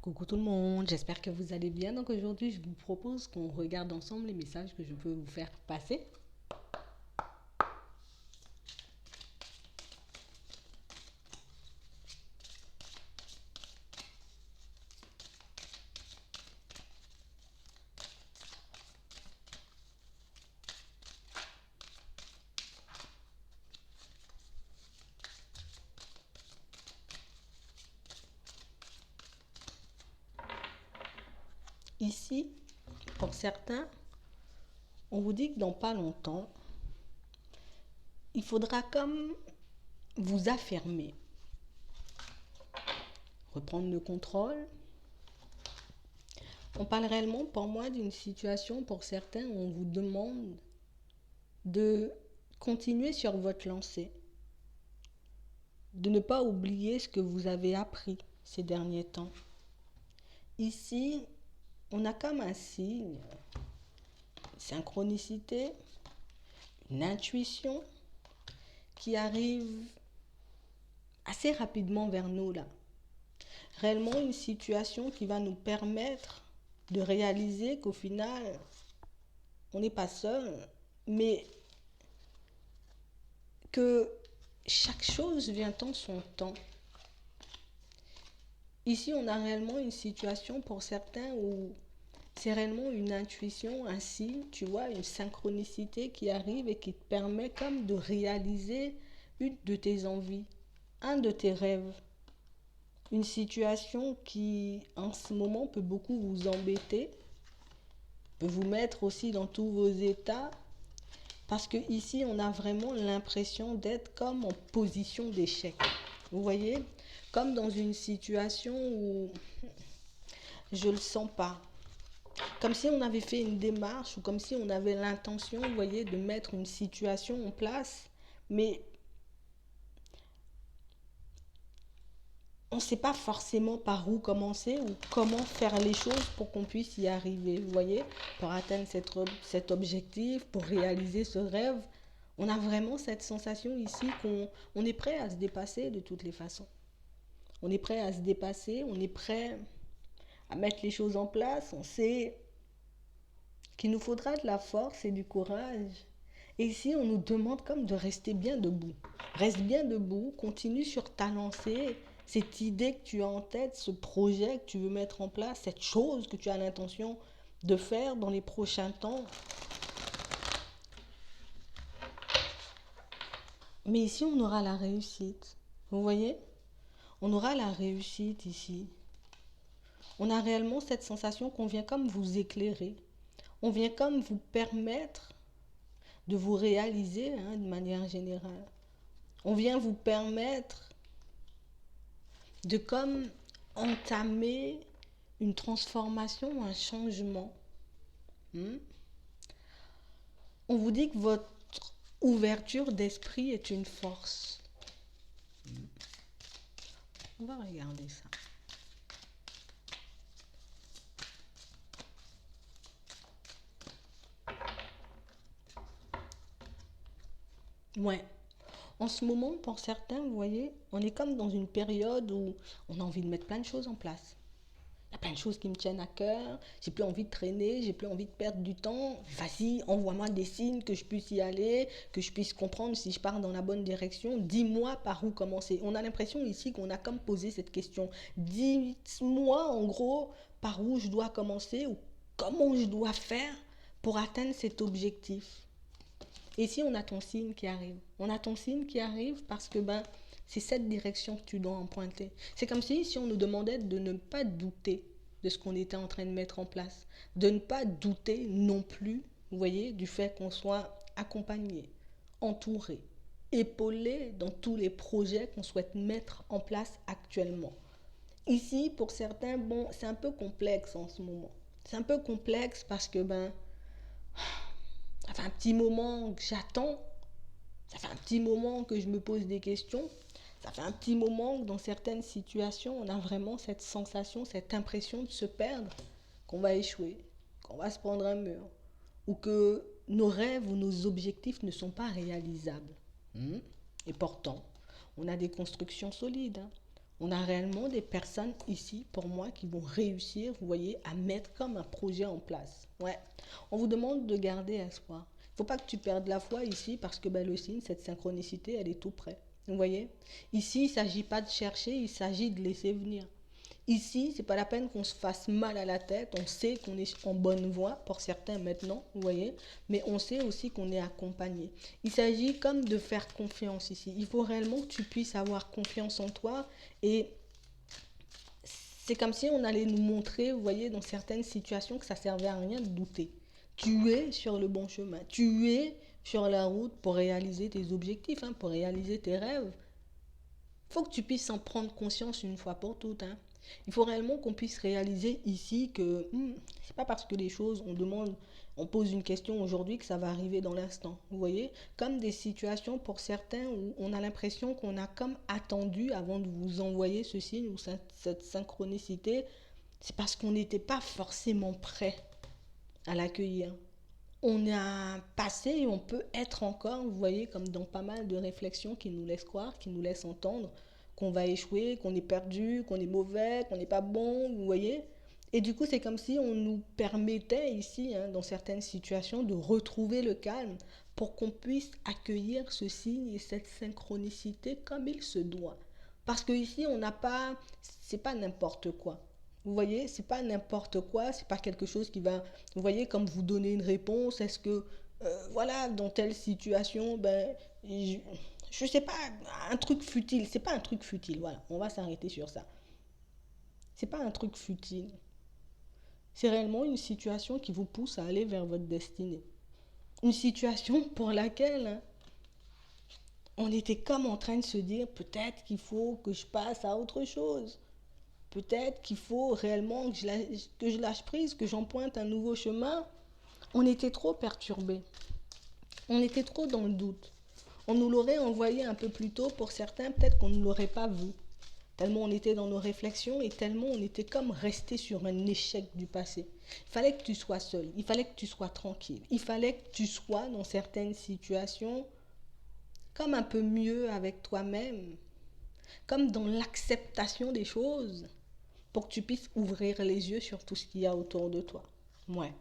Coucou tout le monde, j'espère que vous allez bien. Donc aujourd'hui, je vous propose qu'on regarde ensemble les messages que je peux vous faire passer. Ici, pour certains, on vous dit que dans pas longtemps, il faudra comme vous affirmer, reprendre le contrôle. On parle réellement pour moi d'une situation pour certains où on vous demande de continuer sur votre lancée, de ne pas oublier ce que vous avez appris ces derniers temps. Ici, on a comme un signe, une synchronicité, une intuition qui arrive assez rapidement vers nous là. Réellement une situation qui va nous permettre de réaliser qu'au final, on n'est pas seul, mais que chaque chose vient en son temps. Ici, on a réellement une situation pour certains où c'est réellement une intuition, un signe, tu vois, une synchronicité qui arrive et qui te permet comme de réaliser une de tes envies, un de tes rêves. Une situation qui, en ce moment, peut beaucoup vous embêter, peut vous mettre aussi dans tous vos états, parce que ici, on a vraiment l'impression d'être comme en position d'échec. Vous voyez, comme dans une situation où je le sens pas. Comme si on avait fait une démarche ou comme si on avait l'intention, vous voyez, de mettre une situation en place, mais on ne sait pas forcément par où commencer ou comment faire les choses pour qu'on puisse y arriver, vous voyez, pour atteindre cet objectif, pour réaliser ce rêve. On a vraiment cette sensation ici qu'on est prêt à se dépasser de toutes les façons. On est prêt à se dépasser, on est prêt à mettre les choses en place, on sait qu'il nous faudra de la force et du courage. Et ici, on nous demande comme de rester bien debout. Reste bien debout, continue sur ta lancée, cette idée que tu as en tête, ce projet que tu veux mettre en place, cette chose que tu as l'intention de faire dans les prochains temps. Mais ici, on aura la réussite. Vous voyez? On aura la réussite ici. On a réellement cette sensation qu'on vient comme vous éclairer. On vient comme vous permettre de vous réaliser de manière générale. On vient vous permettre de comme entamer une transformation, un changement. On vous dit que votre ouverture d'esprit est une force. On va regarder ça. Ouais. En ce moment, pour certains, vous voyez, on est comme dans une période où on a envie de mettre plein de choses en place. Il y a plein de choses qui me tiennent à cœur. J'ai plus envie de traîner, j'ai plus envie de perdre du temps. Vas-y, envoie-moi des signes que je puisse y aller, que je puisse comprendre si je pars dans la bonne direction. Dis-moi par où commencer. On a l'impression ici qu'on a comme posé cette question. Dis-moi en gros par où je dois commencer ou comment je dois faire pour atteindre cet objectif. Et ici, on a ton signe qui arrive. On a ton signe qui arrive parce que c'est cette direction que tu dois emprunter. C'est comme si on nous demandait de ne pas douter de ce qu'on était en train de mettre en place. De ne pas douter non plus, vous voyez, du fait qu'on soit accompagné, entouré, épaulé dans tous les projets qu'on souhaite mettre en place actuellement. Ici, pour certains, c'est un peu complexe en ce moment. C'est un peu complexe parce que ça fait un petit moment que j'attends. Ça fait un petit moment que je me pose des questions. Ça fait un petit moment que dans certaines situations, on a vraiment cette sensation, cette impression de se perdre, qu'on va échouer, qu'on va se prendre un mur, ou que nos rêves ou nos objectifs ne sont pas réalisables. Et pourtant, on a des constructions solides. On a réellement des personnes ici, pour moi, qui vont réussir, vous voyez, à mettre comme un projet en place. Ouais. On vous demande de garder espoir. Il ne faut pas que tu perdes la foi ici parce que ben, le signe, cette synchronicité, elle est tout près. Vous voyez? Ici, il ne s'agit pas de chercher, il s'agit de laisser venir. Ici, c'est pas la peine qu'on se fasse mal à la tête. On sait qu'on est en bonne voie, pour certains maintenant, vous voyez, mais on sait aussi qu'on est accompagné. Il s'agit comme de faire confiance ici. Il faut réellement que tu puisses avoir confiance en toi et c'est comme si on allait nous montrer, vous voyez, dans certaines situations que ça servait à rien de douter. Tu es sur le bon chemin. Tu es sur la route pour réaliser tes objectifs, hein, pour réaliser tes rêves. Il faut que tu puisses en prendre conscience une fois pour toutes. Hein. Il faut réellement qu'on puisse réaliser ici que c'est pas parce que les choses, on demande, on pose une question aujourd'hui que ça va arriver dans l'instant. Vous voyez, comme des situations pour certains où on a l'impression qu'on a comme attendu avant de vous envoyer ce signe ou cette synchronicité, c'est parce qu'on n'était pas forcément prêt à l'accueillir. On a passé et on peut être encore, vous voyez, comme dans pas mal de réflexions qui nous laissent croire, qui nous laissent entendre qu'on va échouer, qu'on est perdu, qu'on est mauvais, qu'on n'est pas bon, vous voyez. Et du coup, c'est comme si on nous permettait ici, hein, dans certaines situations, de retrouver le calme pour qu'on puisse accueillir ce signe et cette synchronicité comme il se doit. Parce que ici, on n'a pas, c'est pas n'importe quoi. Vous voyez, c'est pas n'importe quoi, c'est pas quelque chose qui va, vous voyez, comme vous donner une réponse, est-ce que, voilà, dans telle situation, ben, je sais pas, un truc futile, c'est pas un truc futile, voilà, on va s'arrêter sur ça. C'est pas un truc futile, c'est réellement une situation qui vous pousse à aller vers votre destinée. Une situation pour laquelle hein, on était comme en train de se dire, peut-être qu'il faut que je passe à autre chose. Peut-être qu'il faut réellement que je lâche prise, que j'emprunte un nouveau chemin. On était trop perturbés. On était trop dans le doute. On nous l'aurait envoyé un peu plus tôt pour certains, peut-être qu'on ne l'aurait pas vu. Tellement on était dans nos réflexions et tellement on était comme resté sur un échec du passé. Il fallait que tu sois seul, il fallait que tu sois tranquille, il fallait que tu sois dans certaines situations comme un peu mieux avec toi-même, comme dans l'acceptation des choses pour que tu puisses ouvrir les yeux sur tout ce qu'il y a autour de toi. Ouais.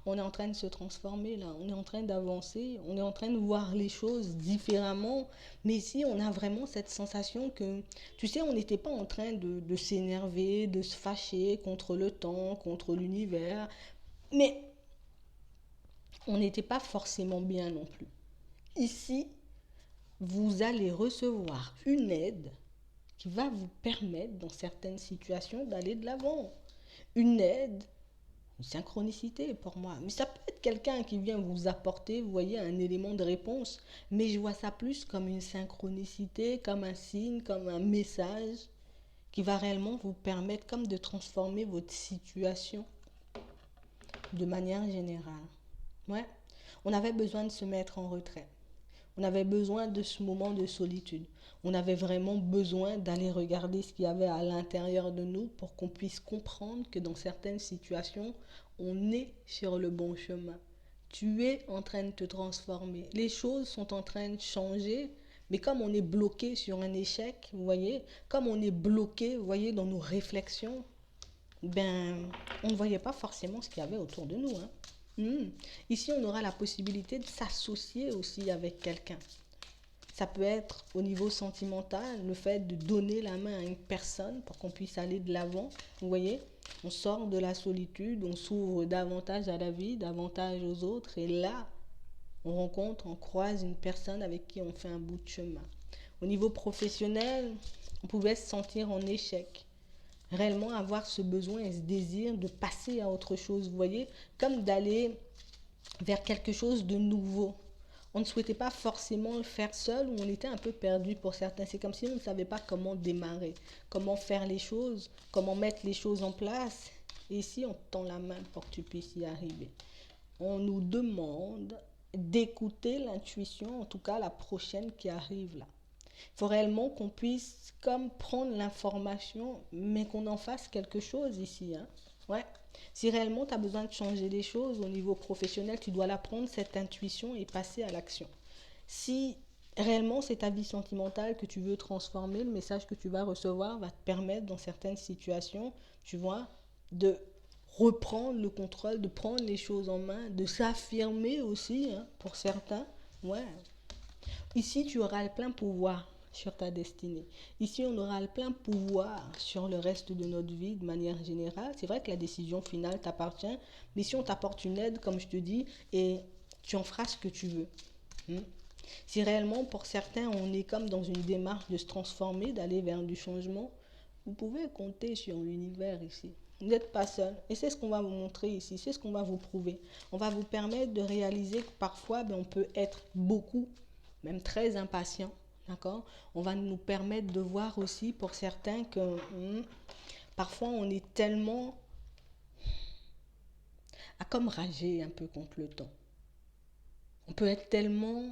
On est en train de se transformer là, on est en train d'avancer, on est en train de voir les choses différemment. Mais ici, on a vraiment cette sensation que, tu sais, on n'était pas en train de s'énerver, de se fâcher contre le temps, contre l'univers. Mais on n'était pas forcément bien non plus. Ici, vous allez recevoir une aide qui va vous permettre, dans certaines situations, d'aller de l'avant. Une aide, une synchronicité pour moi. Mais ça peut être quelqu'un qui vient vous apporter, vous voyez, un élément de réponse. Mais je vois ça plus comme une synchronicité, comme un signe, comme un message qui va réellement vous permettre comme de transformer votre situation de manière générale. Ouais. On avait besoin de se mettre en retrait. On avait besoin de ce moment de solitude. On avait vraiment besoin d'aller regarder ce qu'il y avait à l'intérieur de nous pour qu'on puisse comprendre que dans certaines situations, on est sur le bon chemin. Tu es en train de te transformer. Les choses sont en train de changer, mais comme on est bloqué sur un échec, vous voyez, comme on est bloqué, vous voyez, dans nos réflexions, ben, on ne voyait pas forcément ce qu'il y avait autour de nous. Hein. Ici, on aura la possibilité de s'associer aussi avec quelqu'un. Ça peut être au niveau sentimental, le fait de donner la main à une personne pour qu'on puisse aller de l'avant. Vous voyez, on sort de la solitude, on s'ouvre davantage à la vie, davantage aux autres. Et là, on rencontre, on croise une personne avec qui on fait un bout de chemin. Au niveau professionnel, on pouvait se sentir en échec. Réellement avoir ce besoin et ce désir de passer à autre chose, vous voyez, comme d'aller vers quelque chose de nouveau. On ne souhaitait pas forcément le faire seul ou on était un peu perdu pour certains. C'est comme si on ne savait pas comment démarrer, comment faire les choses, comment mettre les choses en place. Et ici, on te tend la main pour que tu puisses y arriver. On nous demande d'écouter l'intuition, en tout cas la prochaine qui arrive là. Il faut réellement qu'on puisse comme prendre l'information, mais qu'on en fasse quelque chose ici. Hein. Ouais. Si réellement tu as besoin de changer les choses au niveau professionnel, tu dois la prendre, cette intuition, et passer à l'action. Si réellement, c'est ta vie sentimentale que tu veux transformer. Le message que tu vas recevoir va te permettre, dans certaines situations, tu vois, de reprendre le contrôle, de prendre les choses en main, de s'affirmer aussi, hein, pour certains. Ouais. Ici, tu auras le plein pouvoir sur ta destinée. Ici, on aura le plein pouvoir sur le reste de notre vie de manière générale. C'est vrai que la décision finale t'appartient, mais si on t'apporte une aide, comme je te dis, et tu en feras ce que tu veux. Hmm. Si réellement, pour certains, on est comme dans une démarche de se transformer, d'aller vers du changement, vous pouvez compter sur l'univers ici. Vous n'êtes pas seul. Et c'est ce qu'on va vous montrer ici, c'est ce qu'on va vous prouver. On va vous permettre de réaliser que parfois, on peut être beaucoup, même très impatient. D'accord. On va nous permettre de voir aussi pour certains que parfois on est tellement à comme rager un peu contre le temps. On peut être tellement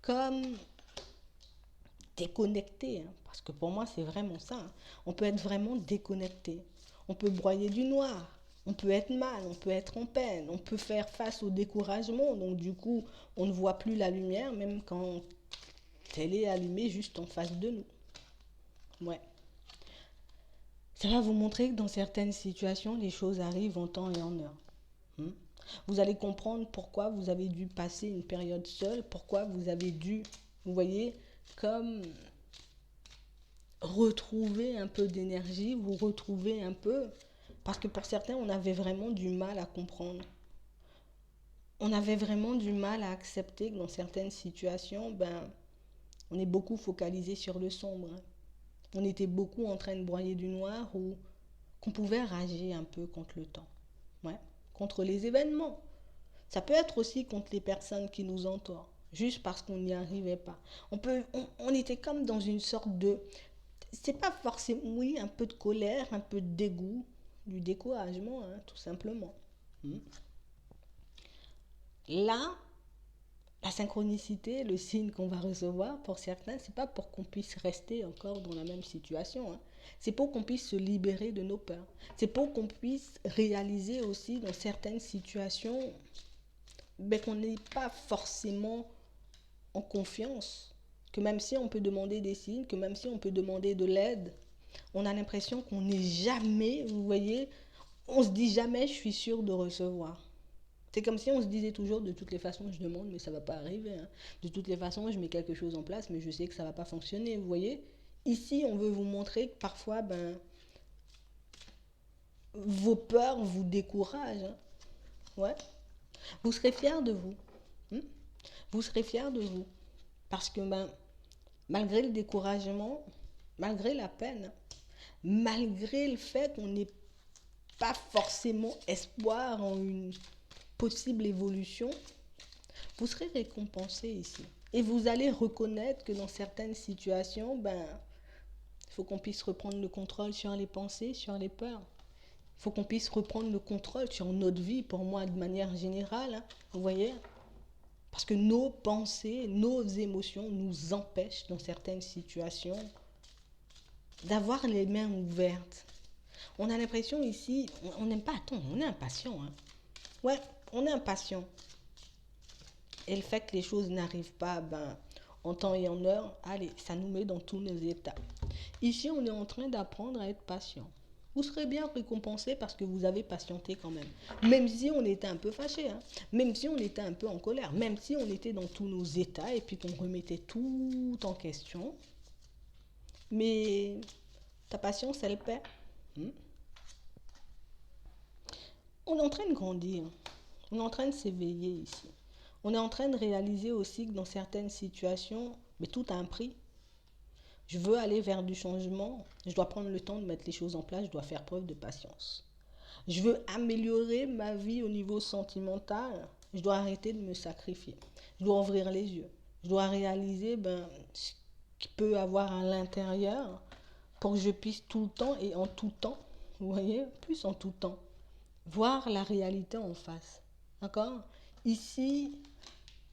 comme déconnecté, hein, parce que pour moi c'est vraiment ça, hein. On peut être vraiment déconnecté, on peut broyer du noir, on peut être mal, on peut être en peine, on peut faire face au découragement, donc du coup on ne voit plus la lumière même quand elle est allumée juste en face de nous. Ouais. Ça va vous montrer que dans certaines situations les choses arrivent en temps et en heure. Hmm. Vous allez comprendre pourquoi vous avez dû passer une période seule, pourquoi vous avez dû, vous voyez, comme retrouver un peu d'énergie, vous retrouver un peu, parce que pour certains, on avait vraiment du mal à comprendre. On avait vraiment du mal à accepter que dans certaines situations, on est beaucoup focalisé sur le sombre. On était beaucoup en train de broyer du noir ou qu'on pouvait rager un peu contre le temps, ouais, contre les événements. Ça peut être aussi contre les personnes qui nous entourent, juste parce qu'on n'y arrivait pas. On était comme dans une sorte de, c'est pas forcément, oui, un peu de colère, un peu de dégoût, du découragement, hein, tout simplement. Hmm. Là, la synchronicité, le signe qu'on va recevoir pour certains, c'est pas pour qu'on puisse rester encore dans la même situation, hein. C'est pour qu'on puisse se libérer de nos peurs. C'est pour qu'on puisse réaliser aussi dans certaines situations qu'on n'est pas forcément en confiance. Que même si on peut demander des signes, que même si on peut demander de l'aide, on a l'impression qu'on n'est jamais, vous voyez, on se dit jamais je suis sûr de recevoir. C'est comme si on se disait toujours de toutes les façons je demande mais ça va pas arriver, hein. De toutes les façons je mets quelque chose en place mais je sais que ça va pas fonctionner, vous voyez. Ici on veut vous montrer que parfois vos peurs vous découragent, hein. Ouais. Vous serez fiers de vous. Hmm. Vous serez fiers de vous. Parce que malgré le découragement, malgré la peine, malgré le fait qu'on n'ait pas forcément espoir en une possible évolution, vous serez récompensé ici. Et vous allez reconnaître que dans certaines situations, il faut qu'on puisse reprendre le contrôle sur les pensées, sur les peurs. Il faut qu'on puisse reprendre le contrôle sur notre vie, pour moi, de manière générale, hein, vous voyez. Parce que nos pensées, nos émotions nous empêchent, dans certaines situations, d'avoir les mains ouvertes. On a l'impression ici, on n'aime pas, attends, on est impatient, hein. Ouais, on est impatient. Et le fait que les choses n'arrivent pas en temps et en heure, allez, ça nous met dans tous nos états. Ici, on est en train d'apprendre à être patient. Vous serez bien récompensé parce que vous avez patienté quand même. Même si on était un peu fâché, hein. Même si on était un peu en colère, même si on était dans tous nos états et puis qu'on remettait tout en question. Mais ta patience, elle paie. Hmm. On est en train de grandir. On est en train de s'éveiller ici. On est en train de réaliser aussi que dans certaines situations, mais tout a un prix. Je veux aller vers du changement, je dois prendre le temps de mettre les choses en place, je dois faire preuve de patience. Je veux améliorer ma vie au niveau sentimental, je dois arrêter de me sacrifier. Je dois ouvrir les yeux. Je dois réaliser ce qu'il peut avoir à l'intérieur pour que je puisse tout le temps et en tout temps, vous voyez, plus en tout temps, voir la réalité en face. D'accord? Ici,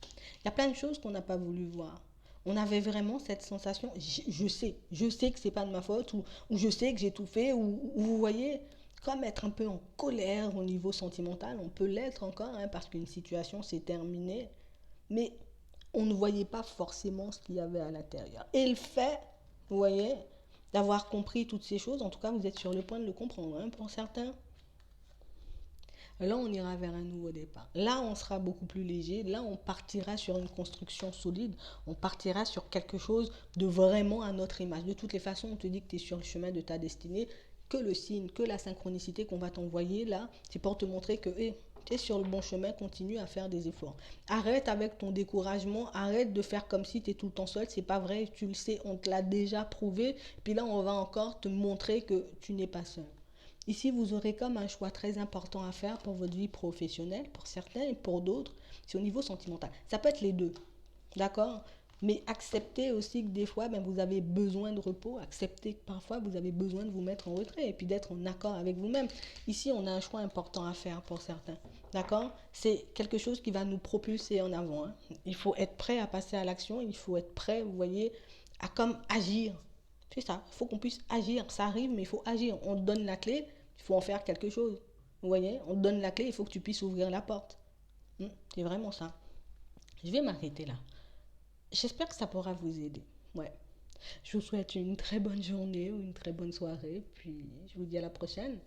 il y a plein de choses qu'on n'a pas voulu voir. On avait vraiment cette sensation, je sais que c'est pas de ma faute, ou je sais que j'ai tout fait, ou vous voyez, comme être un peu en colère au niveau sentimental, on peut l'être encore, hein, parce qu'une situation s'est terminée, mais on ne voyait pas forcément ce qu'il y avait à l'intérieur. Et le fait, vous voyez, d'avoir compris toutes ces choses, en tout cas, vous êtes sur le point de le comprendre, hein, pour certains. Là, on ira vers un nouveau départ. Là, on sera beaucoup plus léger. Là, on partira sur une construction solide. On partira sur quelque chose de vraiment à notre image. De toutes les façons, on te dit que tu es sur le chemin de ta destinée, que le signe, que la synchronicité qu'on va t'envoyer là, c'est pour te montrer que hey, tu es sur le bon chemin, continue à faire des efforts. Arrête avec ton découragement, arrête de faire comme si tu es tout le temps seul. C'est pas vrai, tu le sais, on te l'a déjà prouvé. Puis là, on va encore te montrer que tu n'es pas seul. Ici, vous aurez comme un choix très important à faire pour votre vie professionnelle, pour certains et pour d'autres, c'est au niveau sentimental. Ça peut être les deux, d'accord? Mais acceptez aussi que des fois, ben, vous avez besoin de repos. Acceptez que parfois, vous avez besoin de vous mettre en retrait et puis d'être en accord avec vous-même. Ici, on a un choix important à faire pour certains, d'accord? C'est quelque chose qui va nous propulser en avant, hein. Il faut être prêt à passer à l'action. Il faut être prêt, vous voyez, à comme agir. C'est ça, il faut qu'on puisse agir. Ça arrive, mais il faut agir. On te donne la clé, il faut en faire quelque chose. Vous voyez, on te donne la clé, il faut que tu puisses ouvrir la porte. C'est vraiment ça. Je vais m'arrêter là. J'espère que ça pourra vous aider. Ouais. Je vous souhaite une très bonne journée ou une très bonne soirée, puis je vous dis à la prochaine.